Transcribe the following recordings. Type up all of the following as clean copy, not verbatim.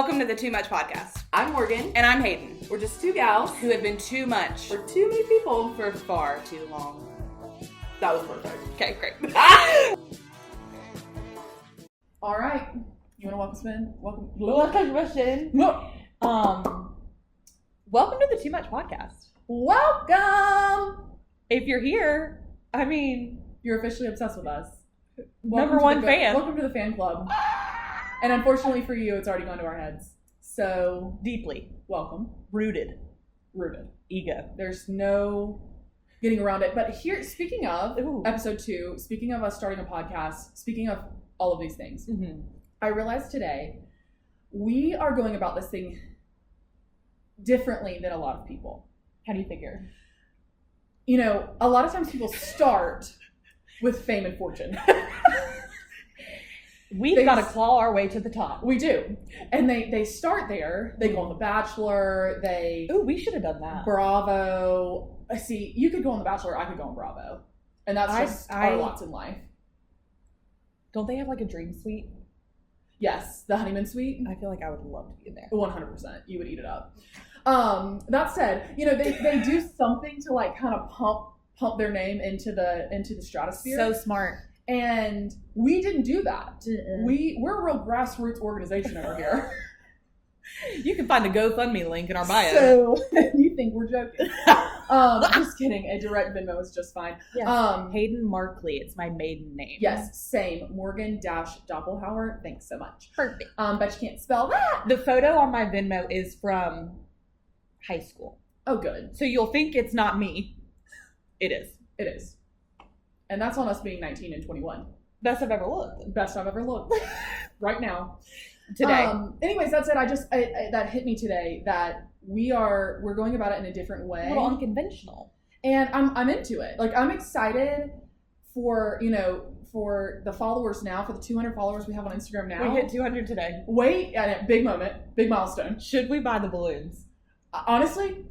Welcome to the Too Much Podcast. I'm Morgan. And I'm Hayden. We're just two gals Who have been too much for too many people. for far too long. That was perfect. Okay, great. All right. You want to welcome us in? Welcome. Welcome to the Too Much Podcast. Welcome. If you're here, I mean, You're officially obsessed with us. number one fan. Welcome to the fan club. And unfortunately for you, it's already gone to our heads. So, Deeply welcome. rooted. Ego. There's no getting around it. But here, speaking of Ooh. episode 2, speaking of us starting a podcast, speaking of all of these things, I realized today we are going about this thing differently than a lot of people. How do you figure? You know, a lot of times people start with fame and fortune. We've got to claw our way to the top. We do. And they start there. They go on The Bachelor. Ooh, we should have done that. Bravo. See, you could go on The Bachelor. I could go on Bravo. And that's just our lots in life. Don't they have like a dream suite? Yes, the honeymoon suite. I feel like I would love to be in there. 100%. You would eat it up. That said, you know, they do something to like kind of pump their name into the stratosphere. So smart. And we didn't do that. We're a real grassroots organization over here. You can find the GoFundMe link in our bio. So you think we're joking? Just kidding. A direct Venmo is just fine. Yes. Hayden Markley. It's my maiden name. Yes, same. Morgan-Doppelhauer. Thanks so much. Perfect. But you can't spell that. The photo on my Venmo is from high school. Oh, good. So you'll think it's not me. It is. It is. And that's on us being 19 and 21. Best I've ever looked. Best I've ever looked. Right now. Today. Anyways, that said, that hit me today that we're going about it in a different way. A little unconventional. And I'm into it. Like, I'm excited for the followers now, for the 200 followers we have on Instagram now. We hit 200 today. Wait, big moment, big milestone. Should we buy the balloons? Honestly,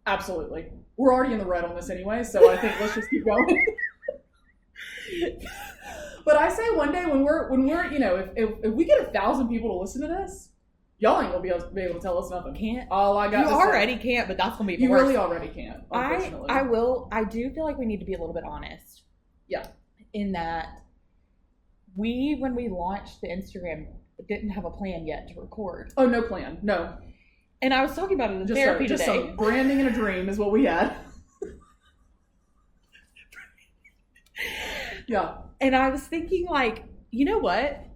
absolutely. We're already in the red on this anyway, so I think let's just keep going. But I say one day when we're if we get 1,000 people to listen to this, y'all ain't gonna be able to tell us nothing. Can't. All I got. You already can't, but that's gonna be. You worse. really already can't. Unfortunately, I will. I do feel like we need to be a little bit honest. Yeah. In that, when we launched the Instagram, didn't have a plan yet to record. Oh, no plan. No. And I was talking about it in therapy today. So branding and a dream is what we had. Yeah. And I was thinking, like, you know what?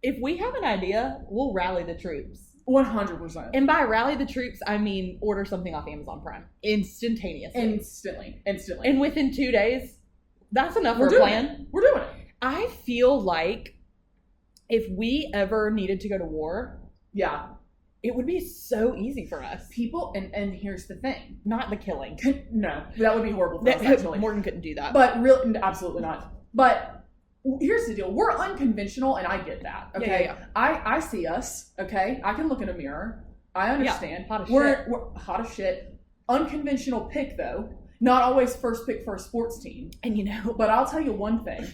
If we have an idea, we'll rally the troops. 100%. And by rally the troops, I mean order something off Amazon Prime. Instantaneously. Instantly. And within 2 days, that's enough for a plan. We're doing it. I feel like if we ever needed to go to war, yeah, it would be so easy for us. People, and here's the thing. Not the killing. No, that would be horrible for us, actually. Morgan couldn't do that. But really, absolutely not. But here's the deal. We're unconventional, and I get that, okay? Yeah. I see us, okay? I can look in a mirror. I understand. Yeah, hot as we're shit. We're hot as shit. Unconventional pick, though. Not always first pick for a sports team. And you know. But I'll tell you one thing.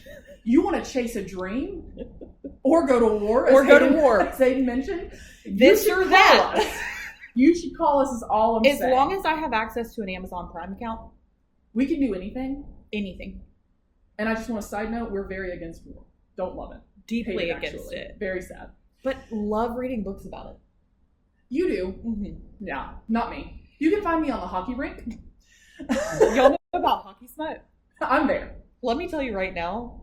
You want to chase a dream or go to war, as Hayden mentioned, this or that. You should call us is all I'm saying. As long as I have access to an Amazon Prime account. We can do anything. Anything. And I just want to side note, we're very against war. Don't love it. Deeply Hate it, against actually. it. Very sad. But love reading books about it. You do. Mm-hmm. Yeah, not me. You can find me on the hockey rink. Y'all know about hockey smoke? I'm there. Let me tell you right now,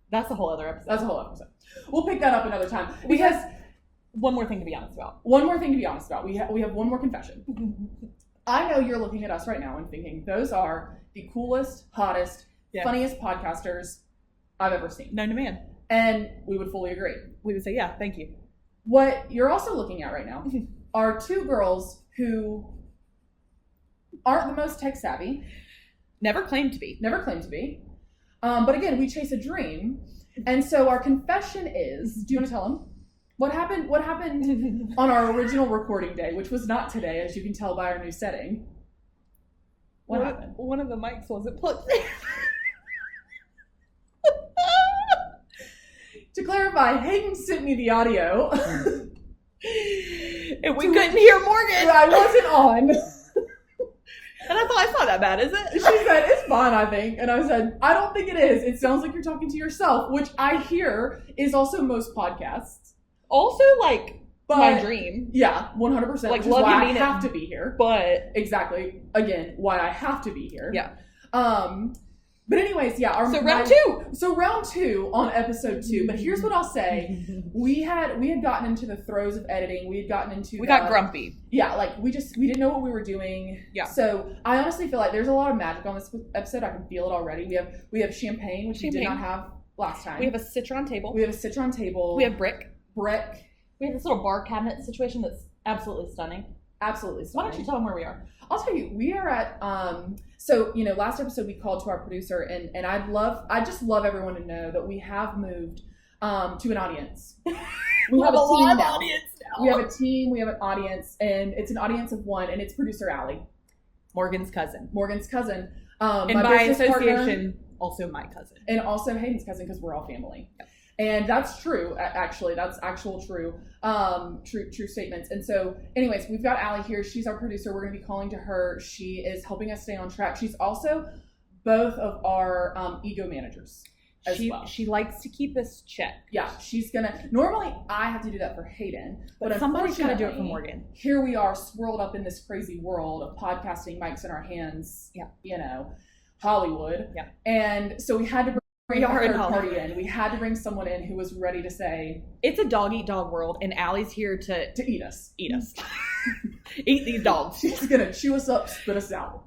that's a whole other episode. That's a whole episode. We'll pick that up another time. Because one more thing to be honest about. One more thing to be honest about. We have one more confession. I know you're looking at us right now and thinking, those are the coolest, hottest, funniest podcasters I've ever seen. Known to man. And we would fully agree. We would say, yeah, thank you. What you're also looking at right now are two girls who aren't the most tech savvy. Never claimed to be. But again, we chase a dream. And so our confession is, do you want to tell them? What happened on our original recording day, which was not today, as you can tell by our new setting. What happened? One of the mics wasn't plugged in. to clarify, Hayden sent me the audio. And we couldn't hear Morgan. I wasn't on. And I thought, it's not that bad, is it? She said, it's fine, I think. And I said, I don't think it is. It sounds like you're talking to yourself, which I hear is also most podcasts. Also, like, But, my dream. Yeah, 100%. Like, Which is love why you I mean it. have to be here. But, Exactly. Again, why I have to be here. yeah. But anyways, yeah. So round two. So round 2 on episode 2. But here's what I'll say. We had gotten into the throes of editing. We had gotten into We got grumpy. Yeah, like we didn't know what we were doing. Yeah. So I honestly feel like there's a lot of magic on this episode. I can feel it already. We have champagne, which we did not have last time. We have a citron table. We have a citron table. We have brick. We have this little bar cabinet situation that's absolutely stunning. Absolutely stunning. Why don't you tell them where we are? I'll tell you, we are at so last episode we called to our producer and I just love everyone to know that we have moved to an audience. We have a live team now. audience now. We have a team, we have an audience, and it's an audience of one, and it's producer Allie. Morgan's cousin. And And my by business partner, association, also my cousin. and also Hayden's cousin, because we're all family. Yep. And that's true, actually. That's actual true statements. And so, anyways, we've got Allie here. She's our producer. We're going to be calling to her. She is helping us stay on track. She's also both of our ego managers as well. She likes to keep us checked. Yeah, she's going to... Normally, I have to do that for Hayden. But somebody's got to do it for Morgan. Here we are, swirled up in this crazy world of podcasting, mics in our hands. Yeah. Hollywood. Yeah. And so we had to bring a are in third party Hollywood. in. We had to bring someone in who was ready to say, It's a dog-eat-dog world, and Allie's here to eat us. eat us. Eat these dogs. She's gonna chew us up, spit us out.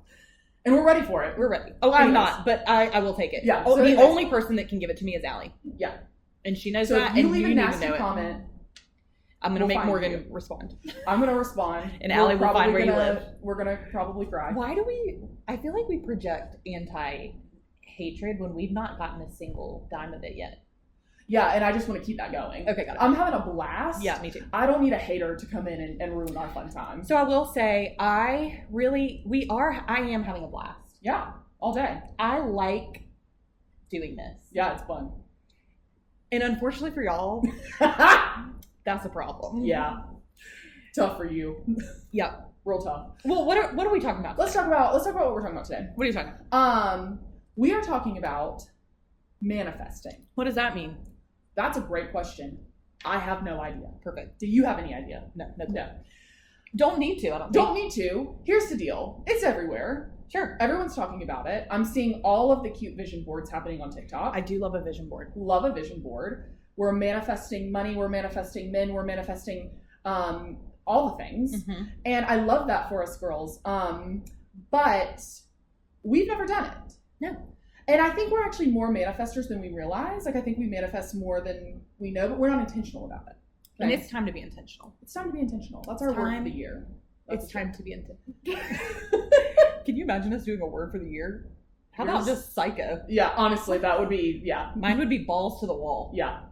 And we're ready for it. We're ready. Oh, I'm Anyways. not, but I will take it. Yeah, Oh, so the anyways. only person that can give it to me is Allie. Yeah. And she knows So that, if you and leave you a need to nasty know it. comment, I'm going to we'll make find Morgan you. respond. I'm gonna respond. And Allie will find where you gonna- live. We're gonna probably cry. Why do I feel like we project anti-hatred when we've not gotten a single dime of it yet. Yeah, and I just want to keep that going. Okay, got it. I'm having a blast. Yeah, me too. I don't need a hater to come in and ruin our fun time. So I will say, I am having a blast. Yeah, all day. I like doing this. Yeah, it's fun. And unfortunately for y'all, that's a problem. Yeah. Tough for you. Yeah. Real tough. Well, what are we talking about? Let's talk about what we're talking about today. What are you talking about? We are talking about manifesting. What does that mean? That's a great question. I have no idea. Perfect. Do you have any idea? No. Don't need to. I don't. Don't need to. Here's the deal. It's everywhere. Sure. Everyone's talking about it. I'm seeing all of the cute vision boards happening on TikTok. I do love a vision board. Love a vision board. We're manifesting money. We're manifesting men. We're manifesting all the things. Mm-hmm. And I love that for us girls. But we've never done it. No. And I think we're actually more manifestors than we realize. Like, I think we manifest more than we know, but we're not intentional about it. And it's time to be intentional. It's time to be intentional. That's our word for the year. It's time to be intentional. Can you imagine us doing a word for the year? How about just psycho? Yeah, honestly, that would be, yeah. Mine would be balls to the wall. Yeah.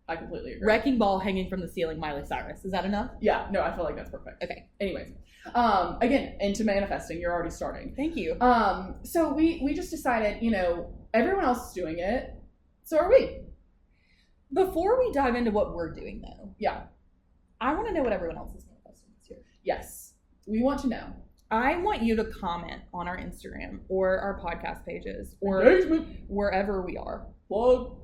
I completely agree. Wrecking ball hanging from the ceiling, Miley Cyrus. Is that enough? Yeah, no, I feel like that's perfect. Okay. Anyways, again, into manifesting, you're already starting. Thank you. So we just decided, everyone else is doing it, so are we. Before we dive into what we're doing, though, yeah, I want to know what everyone else is manifesting this year. Yes, we want to know. I want you to comment on our Instagram or our podcast pages or Engagement. wherever we are. Plug.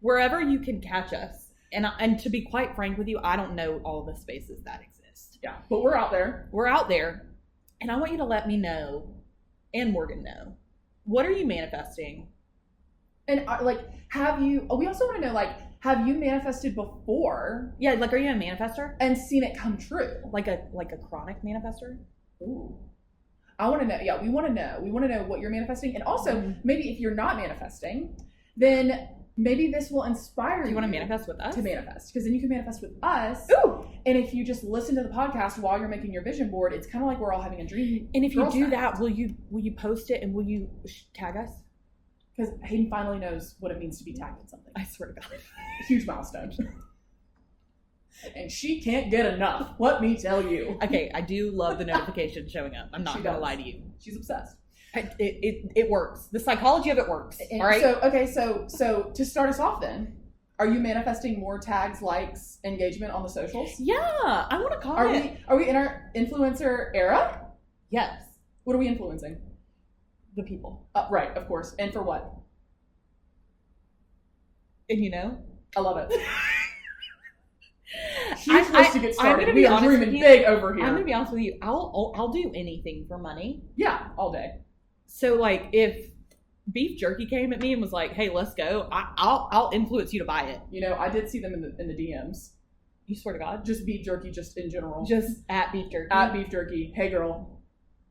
Wherever you can catch us. And to be quite frank with you, I don't know all the spaces that exist. Yeah, but we're out there. We're out there. And I want you to let me know, and Morgan know, what are you manifesting? And we also want to know, have you manifested before? Yeah, are you a manifester? And seen it come true? Like a chronic manifester? Ooh. I want to know. Yeah, we want to know. We want to know what you're manifesting. And also, maybe if you're not manifesting, then maybe this will inspire you. Do you want to manifest with us? To manifest. Because then you can manifest with us. Ooh! And if you just listen to the podcast while you're making your vision board, it's kind of like we're all having a dream. And if you do night. that, will you post it and will you tag us? Because Hayden finally knows what it means to be tagged in something. I swear to God. Huge milestone. And she can't get enough. Let me tell you. Okay, I do love the notification showing up. I'm not going to lie to you. She's obsessed. It works. The psychology of it works. All right. So to start us off, then, are you manifesting more tags, likes, engagement on the socials? Yeah, I want to comment. Are we in our influencer era? Yes. What are we influencing? The people. Right, of course. And for what? And I love it. Huge place to get started. We are dreaming big over here. I'm gonna be honest with you. I'll do anything for money. Yeah, all day. So like, if beef jerky came at me and was like, "Hey, let's go," I'll influence you to buy it. I did see them in the DMs. You swear to God? Just beef jerky, just in general. Just at beef jerky. At beef jerky. Hey, girl,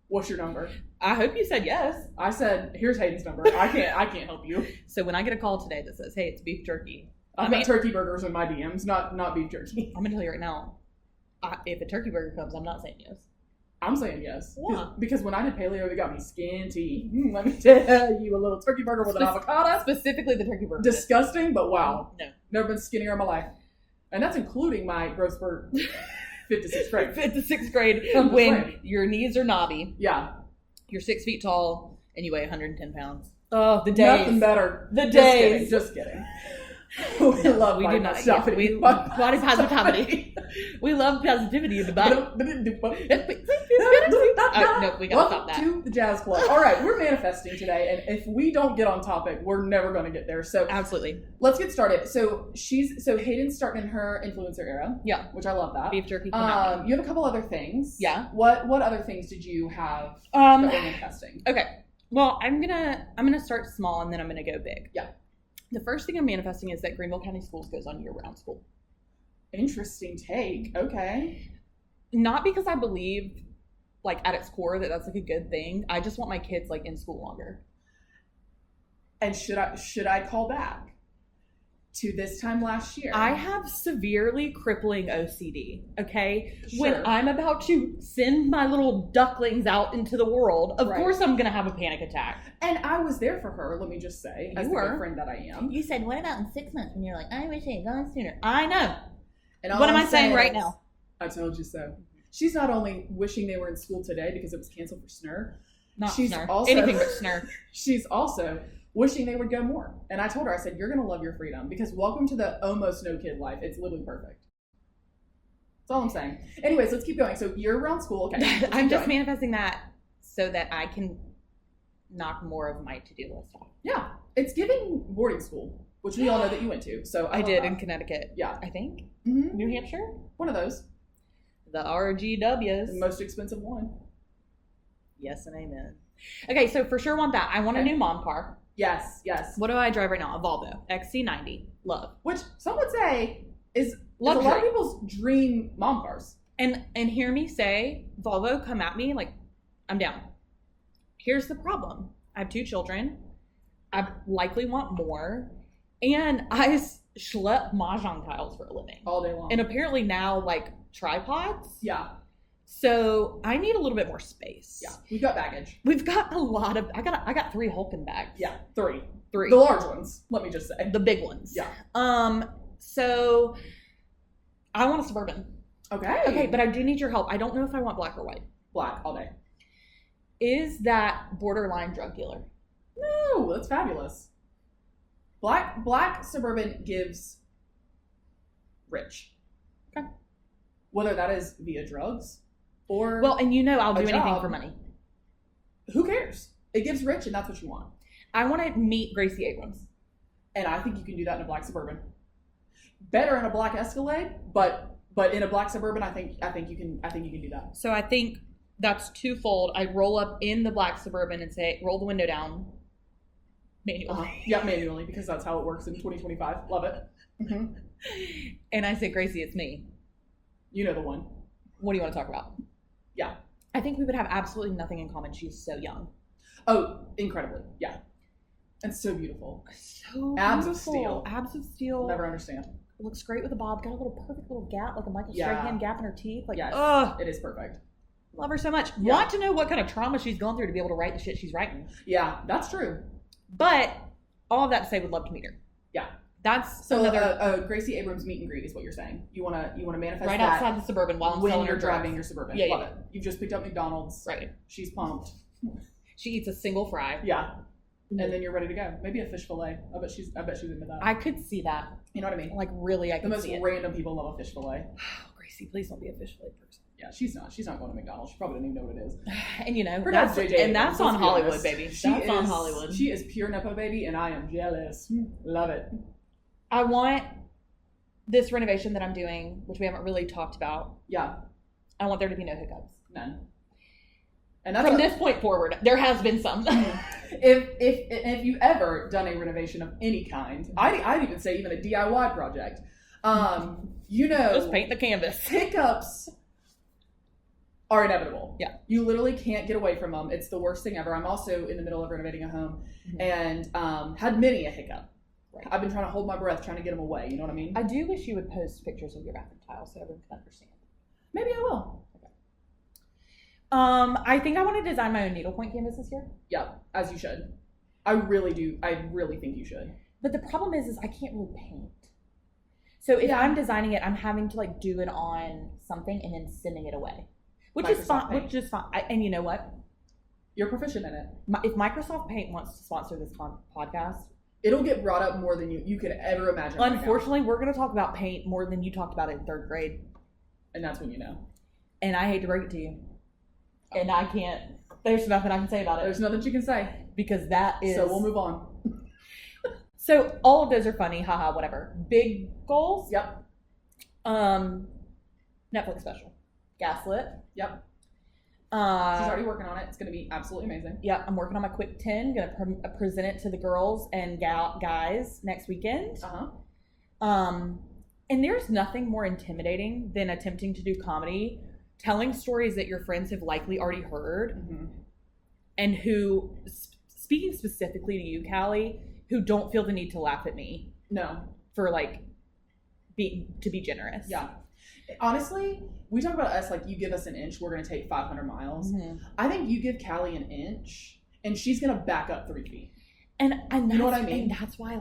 what's your number? I hope you said yes. I said, here's Hayden's number. I can't help you. So when I get a call today that says, "Hey, it's beef jerky," I've got turkey burgers in my DMs, not beef jerky. I'm gonna tell you right now, if a turkey burger comes, I'm not saying yes. I'm saying yes. Yeah. Because when I did paleo, they got me skinty. Let me tell you, a little turkey burger with an avocado. Specifically the turkey burger. Disgusting, but wow. No. Never been skinnier in my life. And that's including my growth spurt 5th to 6th grade. 5th to 6th grade, when your knees are knobby. Yeah. You're 6 feet tall, and you weigh 110 pounds. Oh, the days. Nothing better. The days. Just kidding. We love we body do not. positivity. We body positivity. We love positivity in the body. No, we gotta stop that. Welcome to the Jazz Club. All right, we're manifesting today, and if we don't get on topic, we're never going to get there. So absolutely, let's get started. So Hayden's starting in her influencer era. Yeah, which I love that. Beef jerky. You have a couple other things. Yeah. What other things did you have that were manifesting? Okay. Well, I'm gonna start small and then I'm gonna go big. Yeah. The first thing I'm manifesting is that Greenville County Schools goes on year-round school. Interesting take. Okay. Not because I believe, like, at its core that that's like a good thing. I just want my kids like in school longer. And should I call back to this time last year? I have severely crippling OCD. Okay, Sure. when I'm about to send my little ducklings out into the world, of course I'm gonna have a panic attack. And I was there for her. Let me just say, as the good friend that I am. You said, "What about in 6 months?" When you're like, "I wish I had gone sooner." I know. And what am I saying right now? I told you so. She's not only wishing they were in school today because it was canceled for SNR. She's also anything but SNR. She's also wishing they would go more. And I told her, I said, you're going to love your freedom because welcome to the almost no kid life. It's literally perfect. That's all I'm saying. Anyways, let's keep going. So you're around school. Okay. I'm just manifesting that so that I can knock more of my to-do list off. Yeah. It's giving boarding school, which we all know that you went to. So I did in Connecticut. Yeah. I think. Mm-hmm. New Hampshire? One of those. The RGWs. The most expensive one. Yes and amen. Okay, so for sure want that. I want a new mom car. Yes. What do I drive right now? A Volvo XC90. Love. Which some would say is a lot of people's dream mom cars. And hear me say, Volvo, come at me, like, I'm down. Here's the problem. I have 2 children. I likely want more. And I schlep mahjong tiles for a living. All day long. And apparently now, like, tripods. Yeah. So I need a little bit more space. Yeah. We've got baggage. We've got a lot of, I got 3 Hulken bags. Yeah. 3. The large ones, let me just say. The big ones. Yeah. So I want a Suburban. Okay, but I do need your help. I don't know if I want black or white. Black all day. Is that borderline drug dealer? No, that's fabulous. Black Suburban gives rich. Okay. Whether that is via drugs or I'll do anything for money. Who cares? It gives rich, and that's what you want. I want to meet Gracie Abrams, and I think you can do that in a black Suburban. Better in a black Escalade, but in a black Suburban, I think you can do that. So I think that's twofold. I roll up in the black Suburban and say, roll the window down manually. Yeah, manually, because that's how it works in 2025. Love it. Mm-hmm. And I say, Gracie, it's me. You know the one. What do you want to talk about? Yeah. I think we would have absolutely nothing in common. She's so young. Oh, incredibly. Yeah. And so beautiful. So Abs beautiful. of steel. Abs of steel. I'll never understand. Looks great with a bob. Got a little perfect little gap, like a Michael Yeah. Strahan gap in her teeth. Like, yes, ugh. it is perfect. Love her so much. Yeah. Want to know what kind of trauma she's gone through to be able to write the shit she's writing. Yeah, that's true. But all of that to say, would love to meet her. Yeah. That's so another Gracie Abrams meet and greet is what you're saying. You wanna manifest right that outside the Suburban while I'm when selling you're her driving drugs. your Suburban. Yeah, Love yeah. it. You've just picked up McDonald's. Right. She's pumped. She eats a single fry. Yeah. And then you're ready to go. Maybe a fish fillet. I bet she's into that. I could see that. You know what I mean? Like, really, I could see it. The most random people love a fish fillet. Gracie, please don't be a fish fillet person. Yeah, she's not. She's not going to McDonald's. She probably doesn't even know what it is. And you know, Her dad's JJ. And that's on Hollywood, baby. That's on Hollywood. She is pure Nepo baby, and I am jealous. Love it. I want this renovation that I'm doing, which we haven't really talked about. Yeah. I want there to be no hiccups. None. And that's from this point forward, there has been some. if you've ever done a renovation of any kind, I'd even say even a DIY project, you know, just paint the canvas. Hiccups are inevitable. Yeah. You literally can't get away from them. It's the worst thing ever. I'm also in the middle of renovating a home and had many a hiccup. Right. I've been trying to hold my breath, trying to get them away. You know what I mean? I do wish you would post pictures of your bathroom tiles so everyone can understand. Maybe I will. I think I want to design my own needlepoint canvas this year. Yeah, as you should. I really do. I really think you should. But the problem is I can't really paint. So if I'm designing it, I'm having to like do it on something and then sending it away, which is fine. Which is fine. And you know what? You're proficient in it. If Microsoft Paint wants to sponsor this podcast, it'll get brought up more than you could ever imagine. Unfortunately, we're going to talk about paint more than you talked about it in 3rd grade. And that's when you know. And I hate to break it to you. And I can't, there's nothing I can say about it. There's nothing you can say. Because that is. So we'll move on. So all of those are funny, haha, whatever. Big goals? Yep. Netflix special. Gaslit. Yep. She's already working on it. It's going to be absolutely amazing. Yep, I'm working on my quick 10. Going to present it to the girls and guys next weekend. And there's nothing more intimidating than attempting to do comedy, telling stories that your friends have likely already heard, and who, speaking specifically to you, Callie, who don't feel the need to laugh at me. No. For like to be generous. Yeah. Honestly, we talk about us like you give us an inch, we're going to take 500 miles. I think you give Callie an inch, and she's going to back up 3 feet. And you know what I mean? And that's why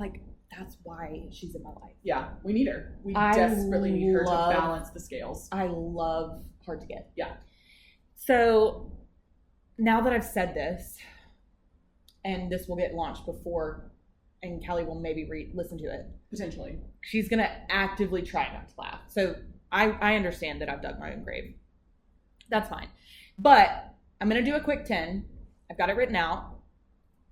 she's in my life. Yeah, we need her. We desperately need her to balance the scales. I love hard to get. Yeah. So now that I've said this, and this will get launched before, and Callie will maybe listen to it. Potentially. She's going to actively try not to laugh. So I understand that I've dug my own grave. That's fine. But I'm going to do a quick 10. I've got it written out.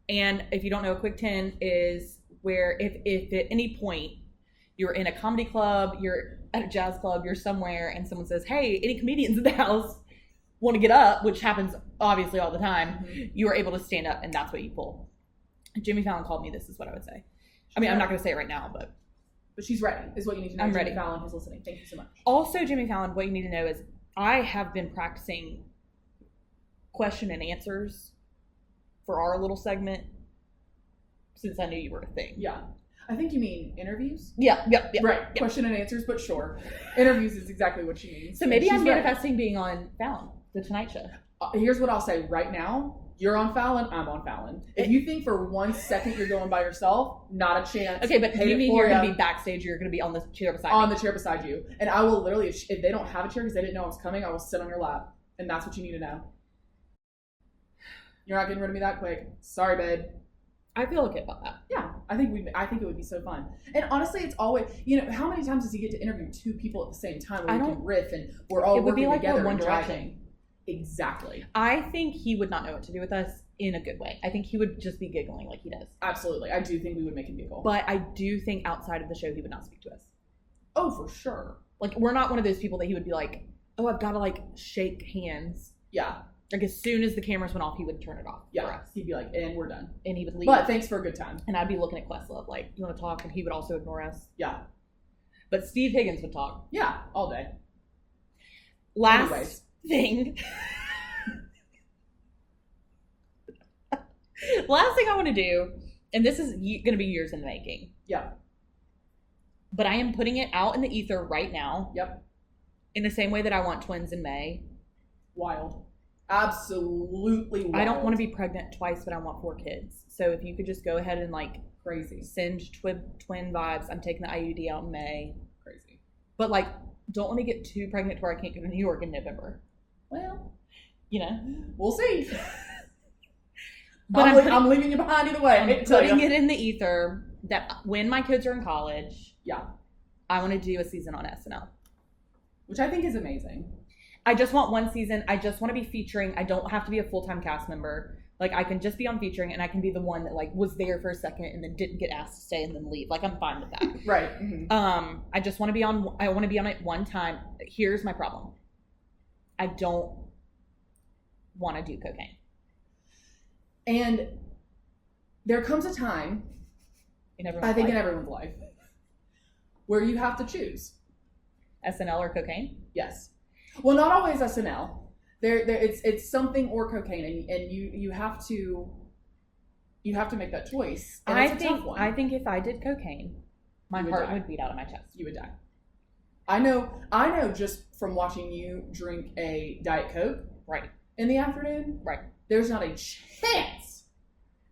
And if you don't know, a quick 10 is where if at any point you're in a comedy club, you're at a jazz club, you're somewhere, and someone says, hey, any comedians in the house want to get up, which happens obviously all the time, you are able to stand up, and that's what you pull. Jimmy Fallon called me, this is what I would say. I mean, I'm not going to say it right now, but she's ready, is what you need to know. I'm ready. Jimmy Fallon, who's listening. Thank you so much. Also, Jimmy Fallon, what you need to know is I have been practicing question and answers for our little segment since I knew you were a thing. Yeah. I think you mean interviews? Yeah. Right. Yeah. Question and answers, but sure. Interviews is exactly what she means. So maybe I'm manifesting being on Fallon, The Tonight Show. Here's what I'll say right now. You're on Fallon, I'm on Fallon. If you think for 1 second you're going by yourself, not a chance. Okay, but you mean you're going to be backstage, you're going to be on the chair beside me? On the chair beside you. And I will literally, if they don't have a chair because they didn't know I was coming, I will sit on your lap. And that's what you need to know. You're not getting rid of me that quick. Sorry, babe. I feel okay about that. Yeah, I think it would be so fun. And honestly, it's always, how many times does he get to interview 2 people at the same time where we can riff and we're all working together One and Direction. driving? Exactly. I think he would not know what to do with us in a good way. I think he would just be giggling like he does. Absolutely. I do think we would make him giggle. But I do think outside of the show, he would not speak to us. Oh, for sure. Like, we're not one of those people that he would be like, oh, I've got to like shake hands. Yeah. Like, as soon as the cameras went off, he would turn it off for us. He'd be like, and we're done. And he would leave. But thanks for a good time. And I'd be looking at Questlove like, you want to talk? And he would also ignore us. Yeah. But Steve Higgins would talk. Yeah, all day. Last thing. Last thing I want to do, and this is going to be years in the making. Yeah. But I am putting it out in the ether right now. Yep. In the same way that I want twins in May. Wild. Absolutely wild. I don't want to be pregnant twice, but I want 4 kids. So if you could just go ahead and like crazy send twin vibes. I'm taking the IUD out in May. Crazy. But like, don't let me get too pregnant to where I can't go to New York in November. Well, you know, we'll see. But I'm leaving you behind either way. I'm putting it in the ether that when my kids are in college, Yeah. I want to do a season on SNL. Which I think is amazing. I just want one season. I just want to be featuring. I don't have to be a full-time cast member. Like, I can just be on featuring, and I can be the one that, like, was there for a second and then didn't get asked to stay and then leave. Like, I'm fine with that. Right. Mm-hmm. I just want to be on. I want to be on it one time. Here's my problem. I don't want to do cocaine. And there comes a time, In everyone's life, where you have to choose. SNL or cocaine? Yes. Well, not always SNL. It's something or cocaine, and you have to make that choice. And it's a tough one. I think if I did cocaine, my heart would beat out of my chest. You would die. I know just from watching you drink a Diet Coke right in the afternoon. Right. There's not a chance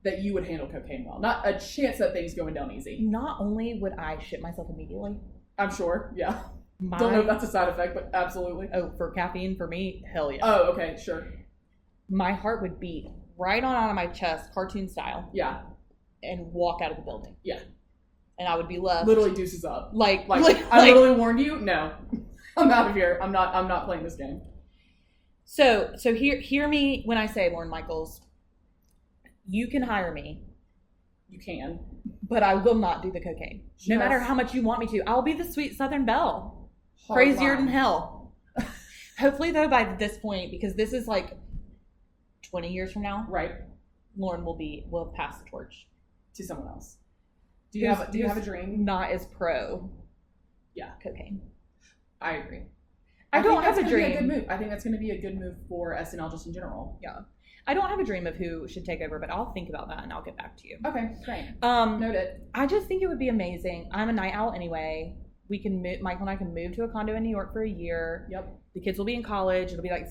that you would handle cocaine well. Not a chance that thing's going down easy. Not only would I shit myself immediately. I'm sure. Yeah. Don't know if that's a side effect, but absolutely. Oh, for caffeine, for me, hell yeah. Oh, okay, sure. My heart would beat right on out of my chest, cartoon style. Yeah. And walk out of the building. Yeah. And I would be left. Literally deuces up. Like I literally warned you. No, I'm out of here. I'm not playing this game. So hear me when I say, Lauren Michaels, you can hire me. You can. But I will not do the cocaine. No matter how much you want me to. I'll be the sweet Southern belle. Crazier than hell. Hopefully, though, by this point, because this is like 20 years from now, right? Lauren will pass the torch to someone else. Do you have a dream? Not as pro. Yeah, cocaine. I agree. I don't have a dream. Be a good move. I think that's going to be a good move for SNL just in general. Yeah. I don't have a dream of who should take over, but I'll think about that and I'll get back to you. Okay, great. Noted. I just think it would be amazing. I'm a night owl anyway. We can move. Michael and I can move to a condo in New York for a year. Yep. The kids will be in college. It'll be like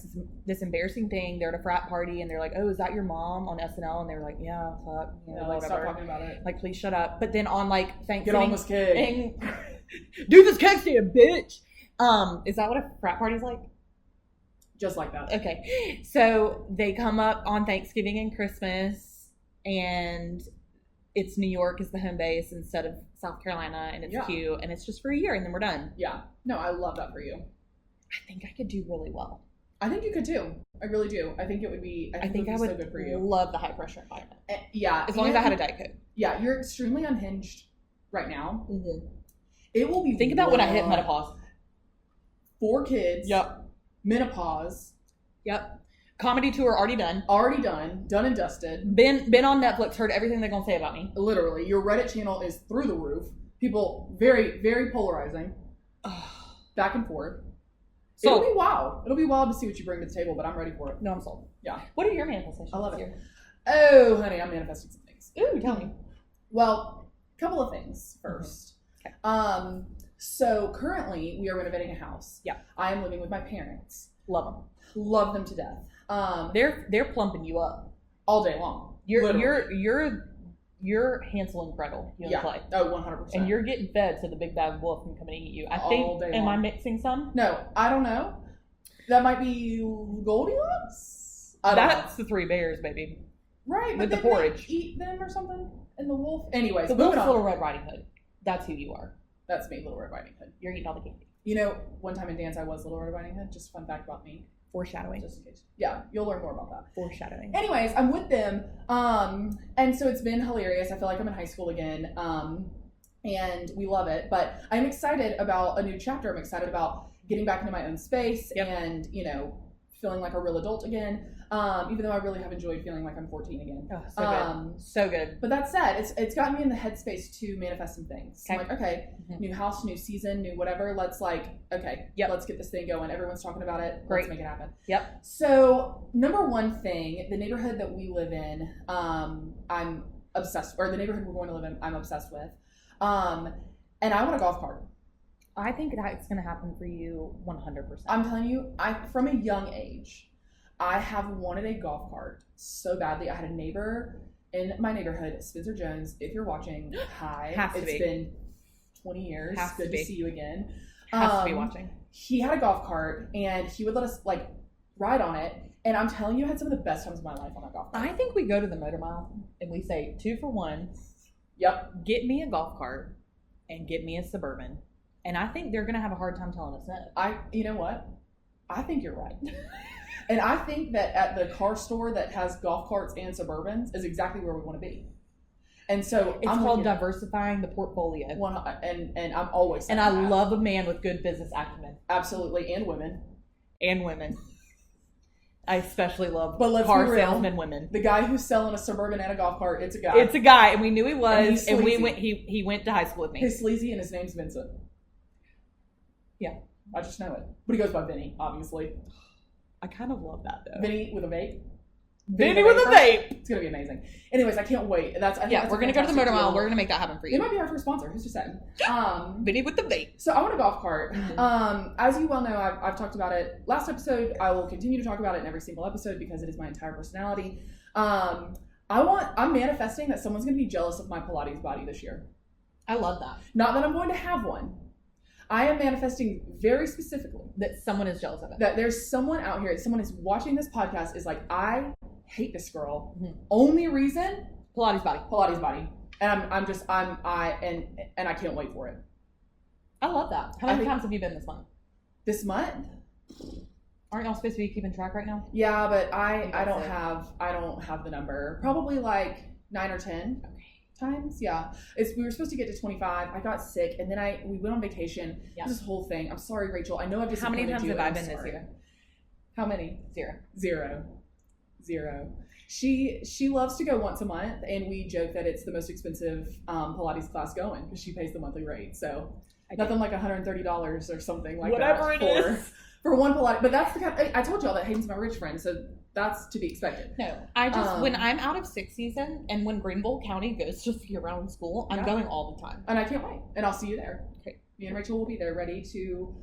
this embarrassing thing. They're at a frat party and they're like, "Oh, is that your mom on SNL?" And they were like, "Yeah, fuck, like, stop talking about it. Like, please shut up." But then on like Thanksgiving, get on this kid and do this cake stand, bitch. Is that what a frat party's like? Just like that. Okay. So they come up on Thanksgiving and Christmas, and it's New York is the home base instead of South Carolina, and it's cute, and it's just for a year, and then we're done. Yeah. No, I love that for you. I think I could do really well. I think you could too. I really do. I think it would be. I think it would be so good for you. Love the high pressure environment. Yeah. As long as I had a Diet Coke. Yeah, you're extremely unhinged right now. Mm-hmm. It will be. Think about when I hit menopause. 4 kids. Yep. Menopause. Yep. Comedy tour already done. Already done. Done and dusted. Been on Netflix. Heard everything they're gonna say about me. Literally, your Reddit channel is through the roof. People very, very polarizing. Back and forth. So it'll be wild. It'll be wild to see what you bring to the table, but I'm ready for it. No, I'm sold. Yeah. What are your manifestations? I love it. Here? Oh, honey, I'm manifesting some things. Ooh, tell me. Well, a couple of things first. Mm-hmm. Okay. So currently we are renovating a house. Yeah. I am living with my parents. Love them. Love them to death. They're plumping you up all day long. You're Hansel and Gretel. You play. Oh, 100%. And you're getting fed to the big bad wolf and coming to eat you. I think. All day am long. I mixing some? No, I don't know. That might be Goldilocks. That's the 3 bears, baby. Right, with but the porridge. Eat them or something. And the wolf. Anyways, the wolf's Little Red Riding Hood. That's who you are. That's me, Little Red Riding Hood. You're eating all the candy. You know, one time in dance I was Little Red Riding Hood. Just a fun fact about me. Foreshadowing. Just in case. Yeah, you'll learn more about that. Foreshadowing. Anyways, I'm with them. And so it's been hilarious. I feel like I'm in high school again. And we love it. But I'm excited about a new chapter. I'm excited about getting back into my own space and, feeling like a real adult again. Even though I really have enjoyed feeling like I'm 14 again. Oh, so good. So good. But that said, it's gotten me in the headspace to manifest some things. Okay. I'm like, okay, new house, new season, new whatever. Let's let's get this thing going. Everyone's talking about it. Great. Let's make it happen. Yep. So number one thing, the neighborhood that we live in, I'm obsessed, or the neighborhood we're going to live in, I'm obsessed with. And I want a golf cart. I think that's going to happen for you 100%. I'm telling you, from a young age, I have wanted a golf cart so badly. I had a neighbor in my neighborhood, Spencer Jones. If you're watching, hi. It's been 20 years. Good to see you again. Has to be watching. He had a golf cart, and he would let us ride on it. And I'm telling you, I had some of the best times of my life on that golf cart. I think we go to the motor mile and we say 2 for 1. Yep. Get me a golf cart and get me a Suburban. And I think they're going to have a hard time telling us no. You know what? I think you're right. And I think that at the car store that has golf carts and Suburbans is exactly where we want to be. And so it's called diversifying the portfolio. And I'm always saying I that. love a man with good business acumen. Absolutely. And women. And women. I especially love car salesman women. The guy who's selling a Suburban and a golf cart, it's a guy. It's a guy, and we knew he was, and we went. He went to high school with me. He's sleazy, and his name's Vincent. Yeah, I just know it. But he goes by Vinny, obviously. I kind of love that though. Vinny with a vape. Vinny with a vape. It's gonna be amazing. Anyways, I can't wait. We're gonna go to the motor mile. We're gonna make that happen for you. It might be our first sponsor. Who's just saying? Vinny with the vape. So I want a golf cart. Mm-hmm. As you well know, I've talked about it last episode. I will continue to talk about it in every single episode because it is my entire personality. I'm manifesting that someone's gonna be jealous of my Pilates body this year. I love that. Not that I'm going to have one. I am manifesting very specifically that someone is jealous of it. That there's someone out here, someone is watching this podcast is like, I hate this girl. Mm-hmm. Only reason Pilates body. And I can't wait for it. I love that. How many times have you been this month? This month? Aren't y'all supposed to be keeping track right now? Yeah, but I don't have the number. Probably like 9 or 10. Okay. Times, yeah. We were supposed to get to 25. I got sick, and then we went on vacation. Yeah. This whole thing. I'm sorry, Rachel. I know I've disappointed you. How many times have I been this year? How many? 0. She loves to go once a month, and we joke that it's the most expensive Pilates class going because she pays the monthly rate. So nothing like $130 or something like whatever that. Whatever it is. For one Pilates. But that's the kind I told y'all that Hayden's my rich friend, so that's to be expected. No, I just, when I'm out of 6 season and when Greenville County goes to year-round school, I'm going all the time. And I can't wait. And I'll see you there. Okay. Me and Rachel will be there ready to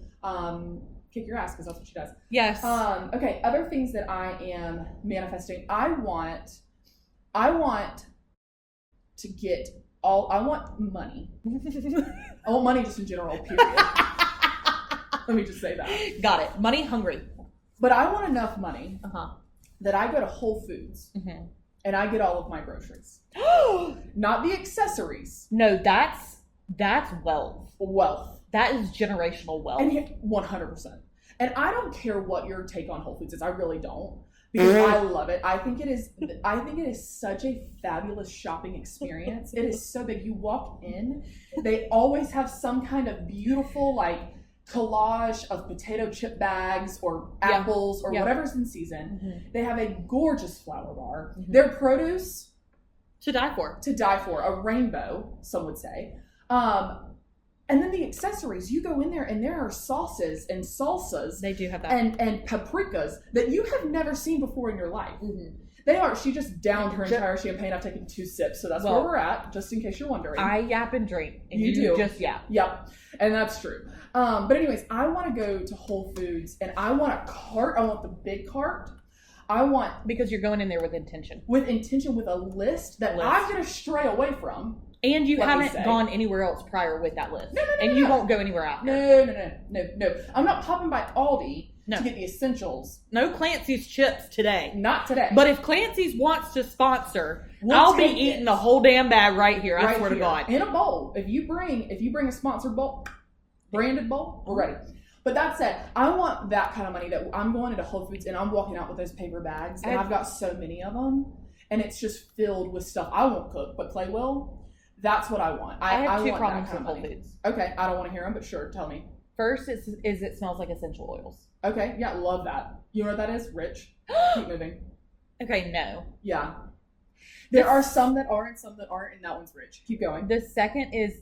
kick your ass because that's what she does. Yes. Okay, other things that I am manifesting. I want to get I want money. I want money just in general, period. Let me just say that. Got it. Money hungry. But I want enough money that I go to Whole Foods and I get all of my groceries. Not the accessories. No, that's wealth. Wealth. That is generational wealth. And 100%. And I don't care what your take on Whole Foods is. I really don't. Because I love it. I think it is such a fabulous shopping experience. It is so big. You walk in, they always have some kind of beautiful collage of potato chip bags or apples or whatever's in season. Mm-hmm. They have a gorgeous flower bar. Mm-hmm. Their produce to die for. A rainbow, some would say. And then the accessories, you go in there and there are sauces and salsas. They do have that. And paprikas that you have never seen before in your life. Mm-hmm. She just downed her entire champagne. I've taken 2 sips, so that's where we're at, just in case you're wondering. I yap and drink. And you do. Just yap. Yep. And that's true. But anyways, I want to go to Whole Foods and I want a cart. I want the big cart. Because you're going in there with intention. With a list that I'm going to stray away from. And you haven't gone anywhere else prior with that list. No, you won't go anywhere after. No. I'm not popping by Aldi to get the essentials. No Clancy's chips today. Not today. But if Clancy's wants to sponsor, I'll be eating the whole damn bag right here. I swear to God. In a bowl. If you bring a sponsored bowl, branded bowl, we're ready. But that said, I want that kind of money that I'm going into Whole Foods and I'm walking out with those paper bags and I've got so many of them and it's just filled with stuff I won't cook, but Clay will. That's what I want. I have 2 want problems with Whole Foods. Okay, I don't want to hear them, but sure, tell me. First is it smells like essential oils. Okay, yeah, love that. You know what that is? Rich. Keep moving. Okay, no. Yeah. There are some that are and some that aren't, and that one's rich. Keep going. The second is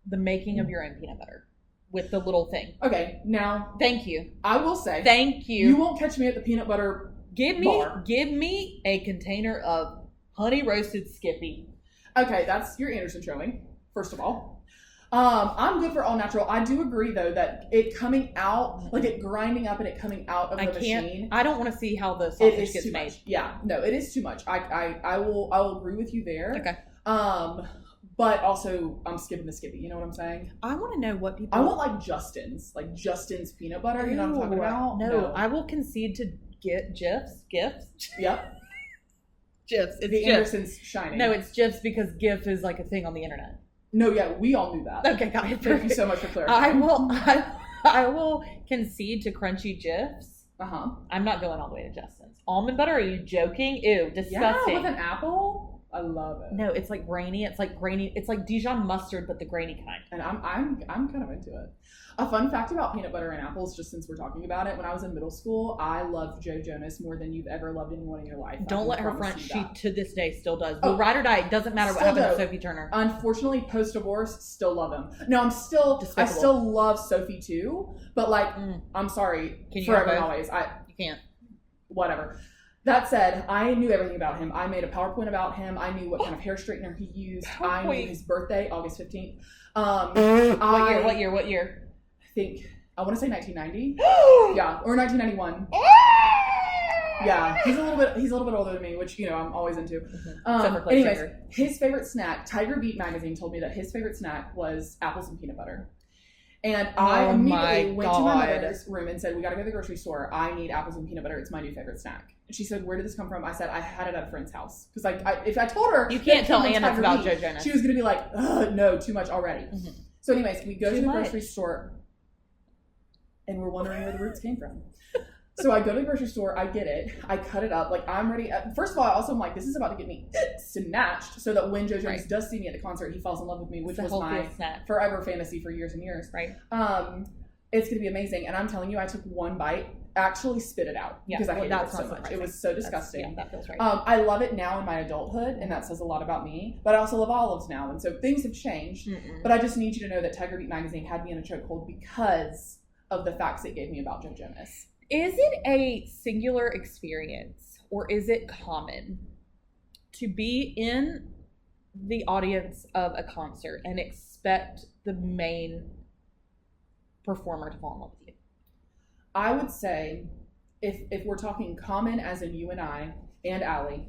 the making of your own peanut butter with the little thing. Okay, now. Thank you. I will say. Thank you. You won't catch me at the peanut butter bar. Give me a container of honey roasted Skippy. Okay, that's your Anderson showing, first of all. I'm good for all natural. I do agree, though, that it coming out, it grinding up and it coming out of the machine. I don't want to see how the sausage gets made. Much. Yeah, no, it is too much. I will agree with you there. Okay. But also, I'm skipping the Skippy. You know what I'm saying? I want to know what people... I want Justin's peanut butter. You know what I'm talking about? No, I will concede GIFs. Yep. GIFs. It's The GIFs. Anderson's shining. No, it's GIFs because GIF is like a thing on the internet. No, yeah, we all knew that. Okay, got it. Thank you so much for clarifying. I will concede to crunchy GIFs. I'm not going all the way to Justin's. Almond butter? Are you joking? Ew, disgusting. Yeah, with an apple? I love it. No, it's like grainy. It's like Dijon mustard, but the grainy kind. And I'm kind of into it. A fun fact about peanut butter and apples, just since we're talking about it, when I was in middle school, I loved Joe Jonas more than you've ever loved anyone in your life. Don't let her front. She to this day still does. Oh, Will ride or die. It doesn't matter what happened to Sophie Turner. Unfortunately, post-divorce, still love him. No, I Despicable. still love Sophie too, but like, I'm sorry, Can you forever have and both? always. You can't. Whatever. That said, I knew everything about him. I made a PowerPoint about him. I knew what kind of hair straightener he used. I knew his birthday, August 15th. What year? I think, I want to say 1990. Yeah, or 1991. Yeah, he's a little bit older than me, which, you know, I'm always into. Anyways, his favorite snack, Tiger Beat magazine told me that his favorite snack was apples and peanut butter. And I immediately went to my mother's room and said, we got to go to the grocery store. I need apples and peanut butter. It's my new favorite snack. And she said, where did this come from? I said, I had it at a friend's house. Because if I told her. You can't tell Anna it's about Joe Jonas. She was going to be like, no, too much already. Mm-hmm. So anyways, we go to the grocery store and we're wondering where the roots came from. So I go to the grocery store, I get it, I cut it up, like I'm ready. First of all, I also am like, this is about to get me snatched so that when Joe Jonas does see me at the concert, he falls in love with me, which was my forever fantasy for years and years. Right. It's going to be amazing. And I'm telling you, I took one bite, actually spit it out because I hated it so much. It was so disgusting. That feels right. I love it now in my adulthood, and that says a lot about me, but I also love olives now. And so things have changed, but I just need you to know that Tiger Beat magazine had me in a chokehold because of the facts it gave me about Joe Jonas. Is it a singular experience or is it common to be in the audience of a concert and expect the main performer to fall in love with you? I would say if we're talking common as in you and I and Allie,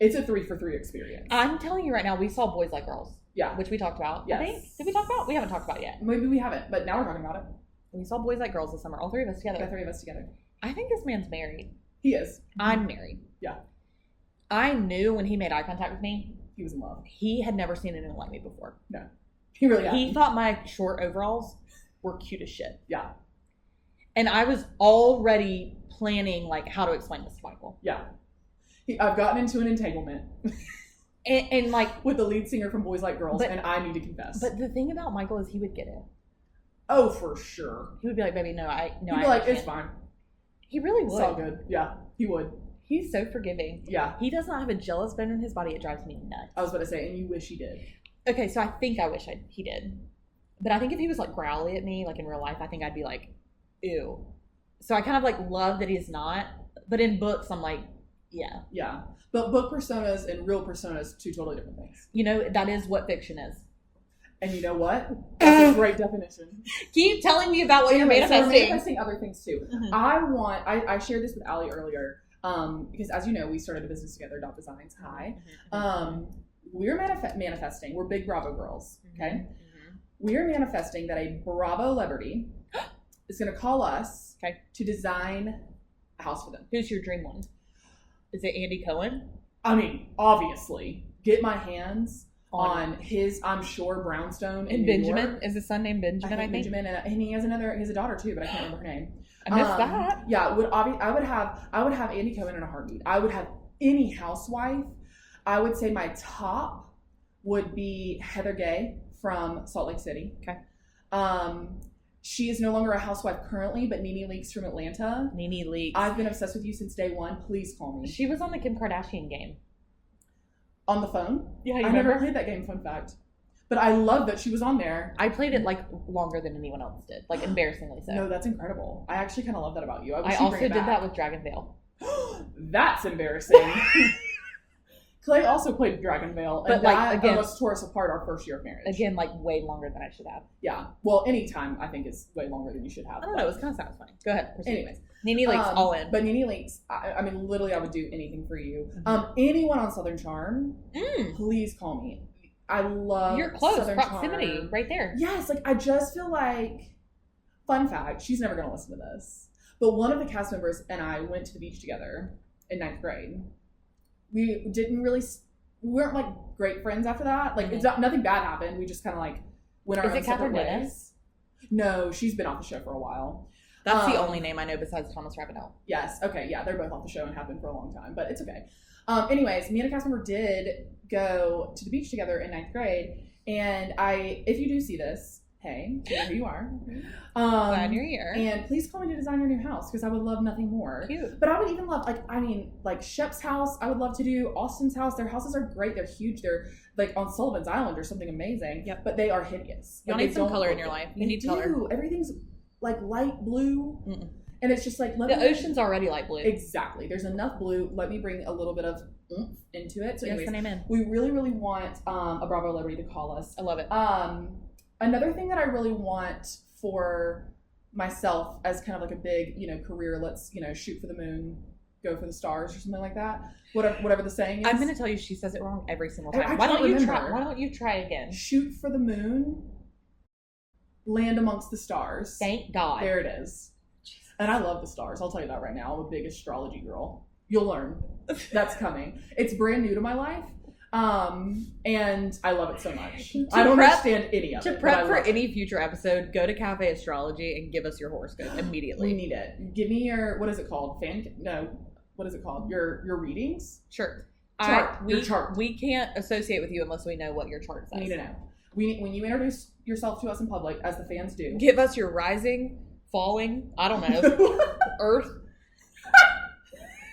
it's a 3 for 3 experience. I'm telling you right now, we saw Boys Like Girls. Yeah. Which we talked about. Yes. I think. Did we talk about? We haven't talked about it yet. Maybe we haven't, but now we're talking about it. We saw Boys Like Girls this summer. All 3 of us together. The 3 of us together. I think this man's married. He is. I'm married. Yeah. I knew when he made eye contact with me. He was in love. He had never seen anyone like me before. No. He really hadn't. He thought my short overalls were cute as shit. Yeah. And I was already planning like how to explain this to Michael. Yeah. I've gotten into an entanglement. And like with the lead singer from Boys Like Girls, and I need to confess. But the thing about Michael is he would get it. Oh, for sure. He would be like, baby, no, He'd be like, it's fine. He really would. It's all good. Yeah, he would. He's so forgiving. Yeah. He does not have a jealous bone in his body. It drives me nuts. I was about to say, and you wish he did. Okay, so I think I wish he did. But I think if he was like growly at me, like in real life, I think I'd be like, ew. So I kind of like love that he's not. But in books, I'm like, yeah. Yeah. But book personas and real personas, 2 totally different things. You know, that is what fiction is. And you know what? That's a great definition. Keep telling me about what you're manifesting. So we're manifesting other things too. Mm-hmm. I shared this with Allie earlier because as you know, we started a business together, Dot Designs. Hi. We're manifesting. We're big Bravo girls. Okay. Mm-hmm. We're manifesting that a Bravo celebrity is going to call us to design a house for them. Who's your dream one? Is it Andy Cohen? I mean, obviously, get my hands on his, I'm sure, brownstone in New Benjamin. York. Is his son named Benjamin? I think Benjamin, and he has a daughter too, but I can't remember her name. I missed that. Yeah, I would have Andy Cohen in a heartbeat. I would have any housewife. I would say my top would be Heather Gay from Salt Lake City. Okay. She is no longer a housewife currently, but Nene Leakes from Atlanta. Nene Leakes. I've been obsessed with you since day one. Please call me. She was on the Kim Kardashian game. On the phone? Yeah, I never played that game, fun fact. But I love that she was on there. I played it like longer than anyone else did. Like embarrassingly so. No, that's incredible. I actually kind of love that about you. I also did that with Dragon Veil. That's embarrassing. Clay also played Dragon Veil, and that almost tore us apart our first year of marriage. Again, like way longer than I should have. Yeah. Well, any time I think is way longer than you should have. I don't know. It's kind of satisfying. Go ahead. Proceed. Anyways. Nene Leakes, all in. But Nene Leakes, I mean, literally, I would do anything for you. Mm-hmm. Anyone on Southern Charm, please call me. I love You're close. Southern Proximity, Charm. Right there. Yes, like I just feel like, fun fact, she's never going to listen to this. But one of the cast members and I went to the beach together in 9th grade. We weren't like great friends after that. Like it's nothing bad happened. We just kind of like went our own separate ways. No, she's been off the show for a while. That's the only name I know besides Thomas Ravenel. Yes. Okay. Yeah, they're both off the show and have been for a long time, but it's okay. Anyways, me and a cast member did go to the beach together in 9th grade, and if you do see this, hey, you know who you are. Glad you're here. And please call me to design your new house because I would love nothing more. Cute. But I would even love, like Shep's house. I would love to do Austin's house. Their houses are great. They're huge. They're like on Sullivan's Island or something amazing. Yep. But they are hideous. You need some color in your life. You need color. Everything's like light blue. Mm-mm. And it's just like, the ocean's already light blue. Exactly. There's enough blue. Let me bring a little bit of oomph into it. So anyways, amen. we really, really want a Bravo Liberty to call us. I love it. Another thing that I really want for myself as kind of like a big, career, let's, shoot for the moon, go for the stars or something like that. Whatever the saying is. I'm going to tell you she says it wrong every single time. I Why don't remember. you try again? Shoot for the moon, land amongst the stars. Thank God. There it is. And I love the stars. I'll tell you that right now. I'm a big astrology girl. You'll learn. That's coming. It's brand new to my life. And I love it so much. I don't understand any of it. To prep for any future episode, go to Cafe Astrology and give us your horoscope immediately. We need it. Give me your, what is it called? What is it called? Your readings? Sure. Your chart. We can't associate with you unless we know what your chart says. We need to know. When you introduce yourself to us in public, as the fans do. Give us your rising, falling, I don't know, Earth.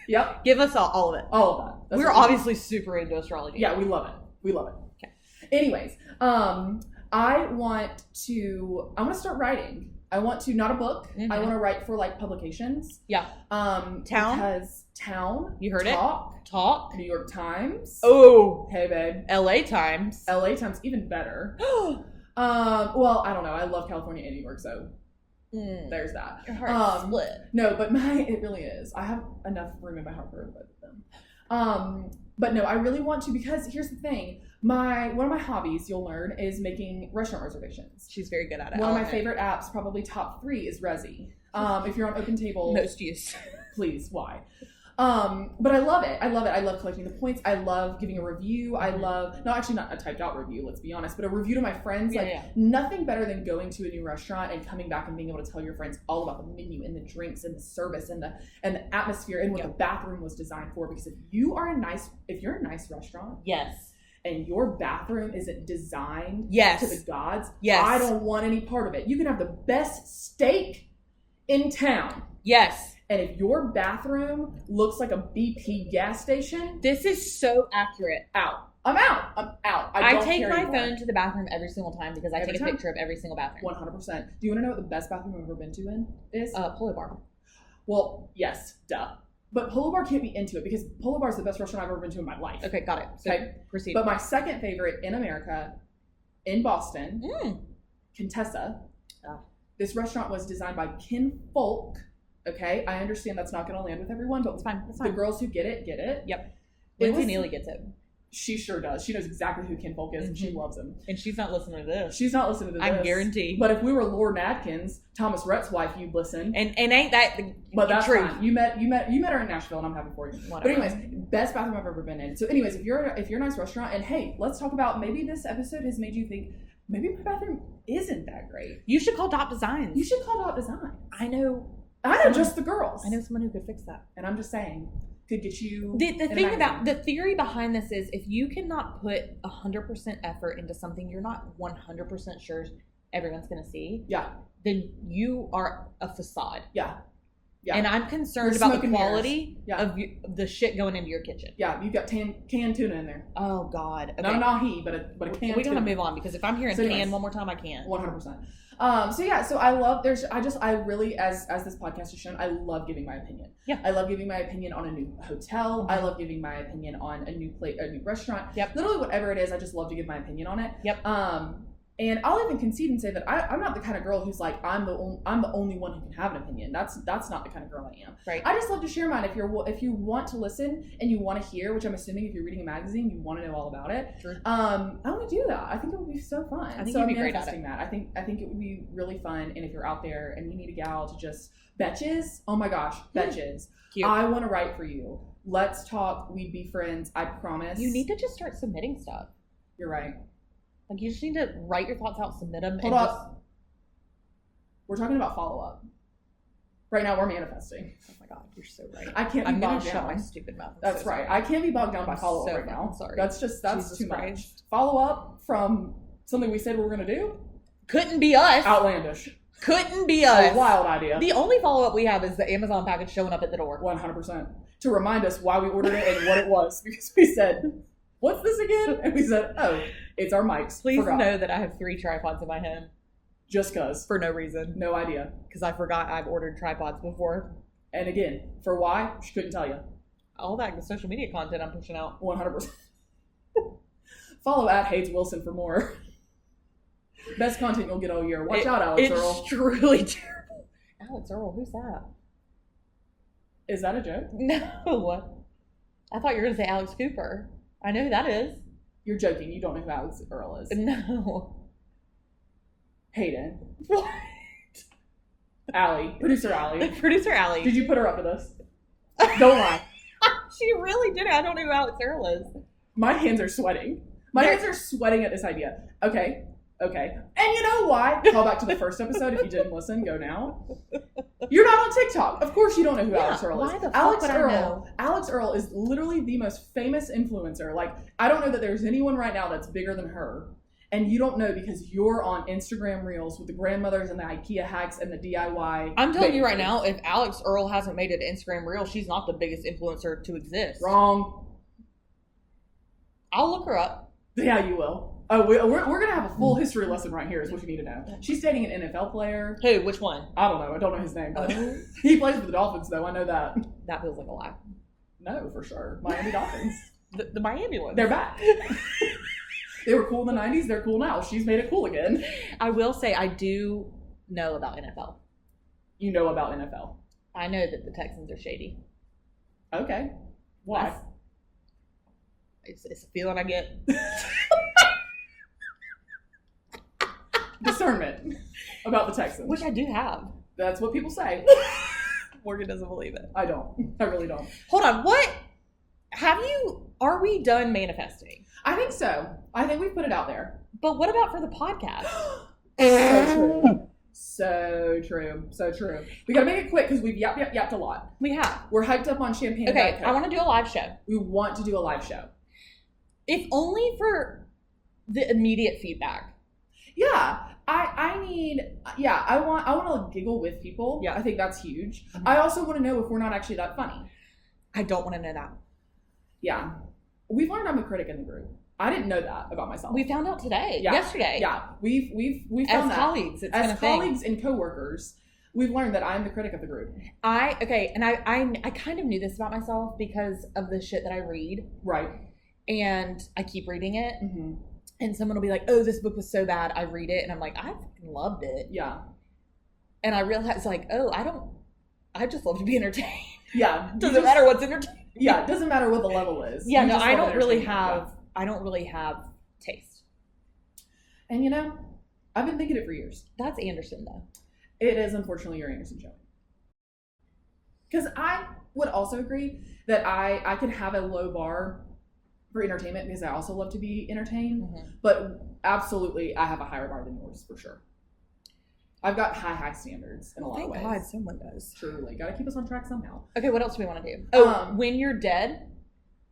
Yep. Give us all of it. All of that. We're obviously super into astrology. Yeah, we love it. Okay. Anyways, I want to start writing. I want to, not a book. Mm-hmm. I want to write for like publications. Yeah. Town. Because Town. You heard Talk. New York Times. Oh. Hey, babe. LA Times. LA Times, even better. Well, I don't know. I love California and New York, so there's that. Your heart's split. No, but it really is. I have enough room in my heart for both of them. But no, I really want to, because here's the thing. One of my hobbies, you'll learn, is making restaurant reservations. She's very good at it. One of my favorite apps, probably top 3, is Resy. If you're on OpenTable, most use. Please, why? But I love it. I love collecting the points. I love giving a review. I love, not a typed out review, let's be honest, but a review to my friends. Nothing better than going to a new restaurant and coming back and being able to tell your friends all about the menu and the drinks and the service and the atmosphere and what the bathroom was designed for. Because if you're a nice restaurant, yes, and your bathroom isn't designed to the gods, I don't want any part of it. You can have the best steak in town. Yes. And if your bathroom looks like a BP gas station, this is so accurate. I'm out. I take my phone to the bathroom every single time because I take a picture of every single bathroom. 100%. Do you want to know what the best bathroom I've ever been to is? Polo Bar. Well, yes, duh. But Polo Bar can't be into it because Polo Bar is the best restaurant I've ever been to in my life. Okay, got it. So proceed. But my second favorite in America, in Boston, Contessa. This restaurant was designed by Ken Folk. Okay, I understand that's not going to land with everyone, but it's fine. The girls who get it. Yep. Lindsay Neely gets it. She sure does. She knows exactly who Ken Folk is, and she loves him. And she's not listening to this. She's not listening to this. I guarantee. But if we were Lauren Adkins, Thomas Rhett's wife, you'd listen. And ain't that the that's truth? Fine. You met her in Nashville, and I'm happy for you. Whatever. But anyways, best bathroom I've ever been in. So anyways, if you're a nice restaurant, and hey, let's talk about, maybe this episode has made you think, maybe my bathroom isn't that great. You should call Dot Designs. You should call Dot Design. I know just the girls. I know someone who could fix that. And I'm just saying, could get you. The theory behind this is, if you cannot put 100% effort into something you're not 100% sure everyone's going to see, then you are a facade. Yeah. And I'm concerned about the quality of the shit going into your kitchen. Yeah, you've got canned tuna in there. Oh God. Okay. Not an ahi, but a canned tuna. We gotta move on, because if I'm hearing can one more time, I can't. 100%. So I love, I really, as this podcast has shown, I love giving my opinion. Yeah. I love giving my opinion on a new hotel. Mm-hmm. I love giving my opinion on a new restaurant. Yep. Literally whatever it is, I just love to give my opinion on it. Yep. And I'll even concede and say that I'm not the kind of girl who's like, I'm the only one who can have an opinion. That's not the kind of girl I am. Right. I just love to share mine. If you want to listen and you want to hear, which I'm assuming if you're reading a magazine, you want to know all about it. True. I want to do that. I think it would be so fun. I think so you'd I'm be great at manifesting that. I think it would be really fun. And if you're out there and you need a gal to just betches, oh my gosh, betches. Cute. I want to write for you. Let's talk. We'd be friends. I promise. You need to just start submitting stuff. You're right. Like, you just need to write your thoughts out, submit them. Hold up. We're talking about follow-up. Right now, we're manifesting. Oh my God, you're so right. I can't be I'm gonna bogged shut down. my stupid mouth. That's right. I can't be bogged down by follow-up so right now. sorry. That's Jesus too much. Christ. Follow-up from something we said we were going to do? Couldn't be us. Outlandish. Couldn't be us. A wild idea. The only follow-up we have is the Amazon package showing up at the door. 100%. To remind us why we ordered it and what it was. Because we said, what's this again? And we said, oh, it's our mics. Please Forgot. know that I have 3 tripods in my head. Just cause. For no reason. No idea. Because I forgot I've ordered tripods before. And again, for why? She couldn't tell you. All that social media content I'm pushing out. 100%. Follow @Hades Wilson for more. Best content you'll get all year. Watch out, Alex Earl. It's truly terrible. Alex Earl, who's that? Is that a joke? No. I thought you were going to say Alex Cooper. I know who that is. You're joking. You don't know who Alex Earl is. No. Hayden. What? Allie. Producer Allie. Producer Allie. Did you put her up to this? Don't lie. She really did. I don't know who Alex Earl is. My hands are sweating. My hands are sweating at this idea. Okay. And you know why? Call back to the first episode if you didn't listen. Go now. You're not on TikTok. Of course you don't know who Alex Earl is. Why the fuck Alex would I Earl. know? Alex Earl is literally the most famous influencer. Like, I don't know that there's anyone right now that's bigger than her. And you don't know because you're on Instagram Reels with the grandmothers and the IKEA hacks and the DIY. I'm telling you right now, if Alex Earl hasn't made it Instagram Reel, she's not the biggest influencer to exist. Wrong. I'll look her up. Yeah, you will. Oh, we're going to have a full history lesson right here is what you need to know. She's dating an NFL player. Who? Which one? I don't know. I don't know his name. But Oh. he plays for the Dolphins, though. I know that. That feels like a lie. No, for sure. Miami Dolphins. The Miami one. They're back. They were cool in the 90s. They're cool now. She's made it cool again. I will say I do know about NFL. You know about NFL. I know that the Texans are shady. Okay. Why? It's a feeling I get. Discernment about the Texans. Which I do have. That's what people say. Morgan doesn't believe it. I don't. I really don't. Hold on. What? Are we done manifesting? I think so. I think we've put it out there. But what about for the podcast? So true. So true. So true. We gotta make it quick because we've yapped a lot. We have. We're hyped up on champagne. and Okay, Diet Coke. I want to do a live show. We want to do a live show. If only for the immediate feedback. Yeah. I want to giggle with people. Yeah. I think that's huge. Mm-hmm. I also want to know if we're not actually that funny. I don't want to know that. Yeah. We've learned I'm a critic in the group. I didn't know that about myself. We found out today. Yeah. Yesterday. Yeah. We've As found that. colleagues. It's been a As thing. colleagues and coworkers, we've learned that I'm the critic of the group. I kind of knew this about myself because of the shit that I read. Right. And I keep reading it. Mm-hmm. And someone will be like, oh, this book was so bad. I read it. And I'm like, I fucking loved it. Yeah. And I realized like, oh, I just love to be entertained. Yeah. Doesn't matter what's entertaining. Yeah. It doesn't matter what the level is. Yeah, You no, just I love don't really entertainment. have taste. And you know, I've been thinking it for years. That's Anderson though. It is unfortunately your Anderson show. Because I would also agree that I can have a low bar for entertainment because I also love to be entertained. Mm-hmm. But absolutely, I have a higher bar than yours for sure. I've got high standards in a lot of ways. Thank God someone does. Truly. Got to keep us on track somehow. Okay, what else do we want to do? Oh, when you're dead,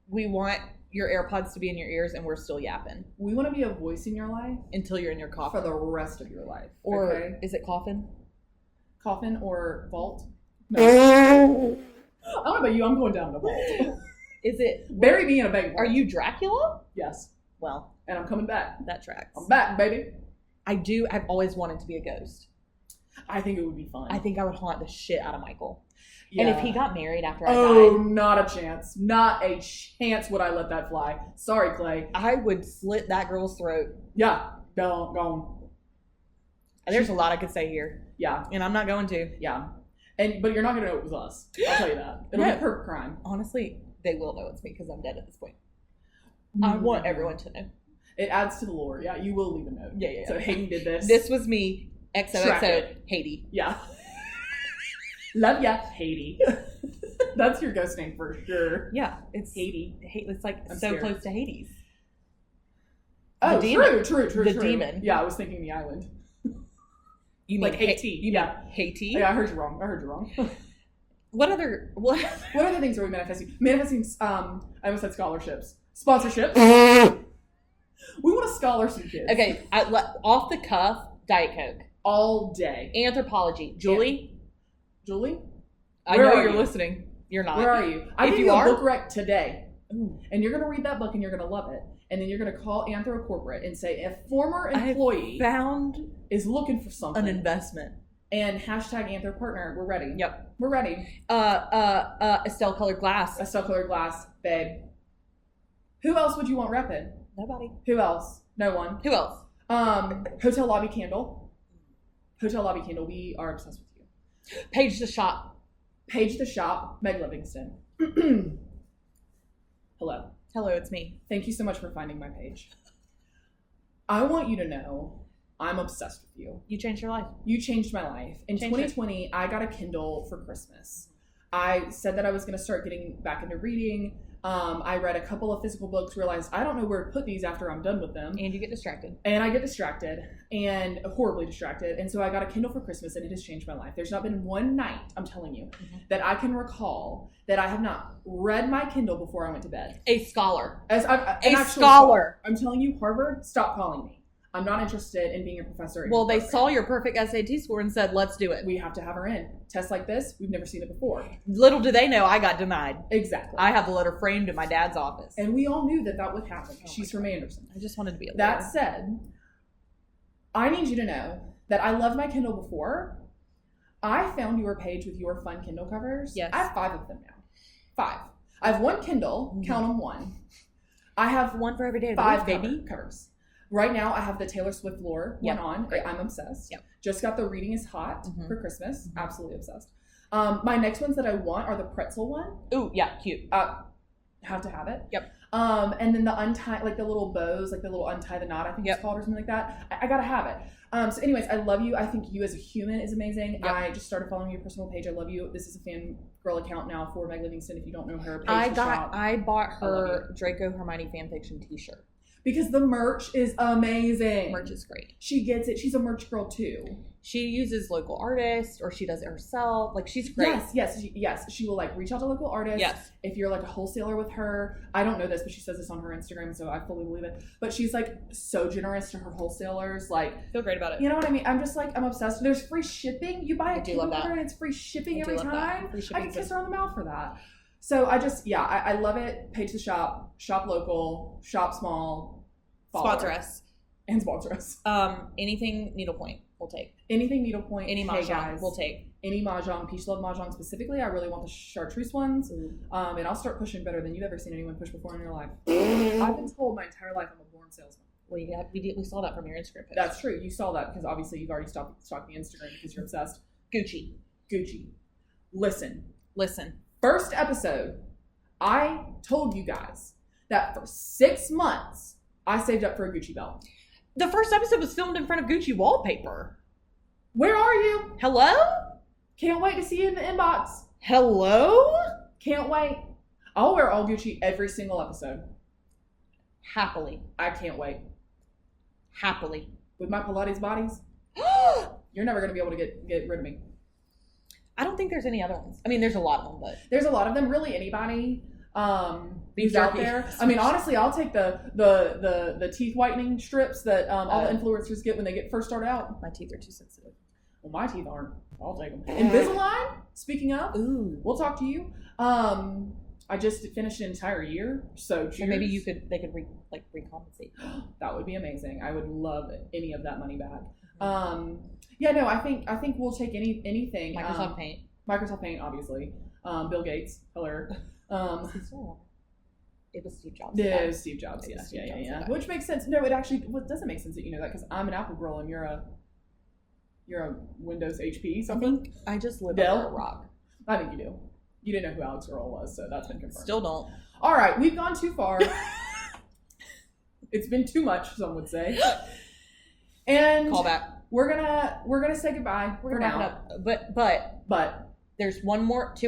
we want your AirPods to be in your ears and we're still yapping. We want to be a voice in your life until you're in your coffin. for the rest of your life. Or okay? is it coffin? Coffin or vault? No. I don't know about you. I'm going down the vault. Is it? Bury me in a bank vault. Are you Dracula? Yes. Well, And I'm coming back. that tracks. I'm back, baby. I've always wanted to be a ghost. I think it would be fun. I think I would haunt the shit out of Michael. Yeah. And if he got married after I Oh, died, not a chance. Not a chance would I let that fly. Sorry, Clay. I would slit that girl's throat. Yeah. Gone. There's a lot I could say here. Yeah. And I'm not going to. Yeah. But you're not going to know it was us. I'll tell you that. It'll be a perfect crime. Honestly, they will know it's me because I'm dead at this point. I want everyone to know. It adds to the lore. Yeah, you will leave a note. Yeah. So Hayden did this. This was me. XOXO Haiti. Yeah. Love ya, Haiti. That's your ghost name for sure. Yeah, it's Haiti. It's like I'm so scared. close to Hades. Oh, demon. True. The demon. Yeah, I was thinking the island. You mean Like Haiti. You mean Haiti? Yeah, I heard you wrong. What other What other things are we manifesting? Manifesting. I almost said scholarships, sponsorships. We want to scholar some kids. Okay, off the cuff, Diet Coke. All day. Anthropology. Julie? Julie? I Where know are you're you? listening. You're not. Where are you? I If gave you you a are- book rec today. Ooh. And you're going to read that book and you're going to love it. And then you're going to call Anthro Corporate and say, a former employee Found is looking for something. an investment. And hashtag Anthro Partner. We're ready. Yep. We're ready. Estelle colored glass. Estelle colored glass, babe. Who else would you want repping? Nobody. Who else? No one. Who else? Hotel Lobby Candle. Hotel Lobby Candle. We are obsessed with you. Paige the Shop. Paige the Shop. Meg Livingston. Hello. Hello, it's me. Thank you so much for finding my page. I want you to know I'm obsessed with you. You changed your life. You changed my life. In Changed 2020, I got a Kindle for Christmas. I said that I was going to start getting back into reading. I read a couple of physical books, realized I don't know where to put these after I'm done with them. And you get distracted. And I get distracted and horribly distracted. And so I got a Kindle for Christmas and it has changed my life. There's not been one night, I'm telling you, that I can recall that I have not read my Kindle before I went to bed. A scholar. As I'm an A actual scholar. I'm telling you, Harvard, stop calling me. I'm not interested in being a professor. in Well, your they program. saw your perfect SAT score and said, let's do it. We have to have her in. Tests like this, we've never seen it before. Little do they know I got denied. Exactly. I have the letter framed in my dad's office. And we all knew that would happen. Oh She's my from God. Anderson. I just wanted to be a lawyer. That said, I need you to know that I loved my Kindle before. I found your page with your fun Kindle covers. Yes. I have 5 of them now. 5. I have 1 Kindle, count them 1. I have one for every day of the 5 week, baby. covers. Right now, I have the Taylor Swift lore Yep. one on. Great. I'm obsessed. Yep. Just got the Reading is Hot Mhm. for Christmas. Mhm. Absolutely obsessed. My next ones that I want are the pretzel one. Ooh, yeah, cute. Have to have it. Yep. And then the untie, like the little bows, like the little untie the knot, I think Yep. it's called or something like that. I gotta have it. So anyways, I love you. I think you as a human is amazing. Yep. I just started following your personal page. I love you. This is a fan girl account now for Meg Livingston. If you don't know her, I bought I love her Draco Hermione fanfiction t-shirt. because the merch is amazing. Merch is great. She gets it. She's a merch girl too. She uses local artists or she does it herself. Like, she's great. Yes. She will like reach out to local artists. Yes. If you're like a wholesaler with her, I don't know this, but she says this on her Instagram, so I fully believe it. But she's like so generous to her wholesalers. Like, Feel great about it. you know what I mean? I'm just like, I'm obsessed. There's free shipping. You buy I a do Kindle love that. cover and it's free shipping I do every love that. time. Free I shipping can is kiss good. her on the mouth for that. So I love it. Page the shop local, shop small, follow Sponsor her. us. And sponsor us. Anything needlepoint, we'll take. Anything needlepoint. Any hey mahjong, guys. we'll take. Any mahjong, peach love mahjong specifically. I really want the chartreuse ones. And I'll start pushing better than you've ever seen anyone push before in your life. I've been told my entire life I'm a born salesman. Well, yeah, we saw that from your Instagram post. That's true. You saw that because obviously you've already stalked me Instagram because you're obsessed. Gucci. Listen. First episode, I told you guys that for 6 months I saved up for a Gucci belt. The first episode was filmed in front of Gucci wallpaper. Where are you? Hello? Can't wait to see you in the inbox. Hello? Can't wait. I'll wear all Gucci every single episode. Happily. I can't wait. Happily. With my Pilates bodies, you're never going to be able to get rid of me. I don't think there's any other ones. I mean, there's a lot of them, but There's a lot of them. Really, anybody Beef who's out jerky. there. I mean, honestly, I'll take the teeth whitening strips that all the influencers get when they first start out. my teeth are too sensitive. Well, my teeth aren't. I'll take them. Invisalign. Speaking of, Ooh. we'll talk to you. I just finished an entire year, so cheers. Or maybe they could recompensate. That would be amazing. I would love any of that money back. Yeah, no, I think we'll take anything. Microsoft Paint. Microsoft Paint, obviously. Bill Gates, hello. It was Steve Jobs. Yeah, Steve Jobs. It was Yeah. Steve Jobs, okay. Which makes sense. No, it actually doesn't make sense that you know that because I'm an Apple girl and you're a You're a Windows HP I something? think I just live Dell? under a rock. I think you do. You didn't know who Alex Earl was, so that's been confirmed. Still don't. All right, we've gone too far. It's been too much, some would say. And Call back. we're gonna say goodbye We're for gonna now. wrap it up. But there's two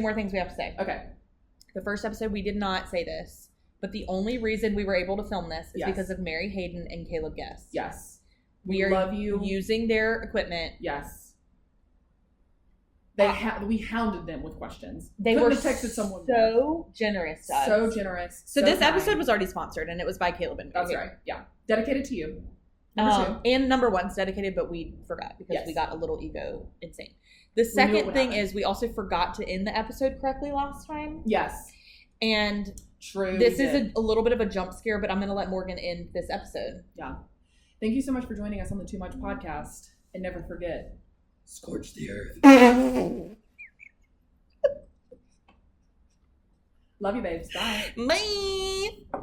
more things we have to say. Okay. The first episode we did not say this, but the only reason we were able to film this is Yes. because of Mary Hayden and Caleb Guest. Yes. We are love you. using their equipment. Yes. We hounded them with questions. They Couldn't were have texted someone so generous to us. So generous. So this kind. episode was already sponsored, and it was by Caleb and Mary That's Hayden. right. Yeah. Dedicated to you. Number 2. And number 1's dedicated, but we forgot because Yes. we got a little ego insane. The second thing happen. is we also forgot to end the episode correctly last time. Yes. And True. this is a little bit of a jump scare, but I'm going to let Morgan end this episode. Yeah. Thank you so much for joining us on the Too Much podcast. And never forget, scorch the earth. Love you, babes. Bye. Bye.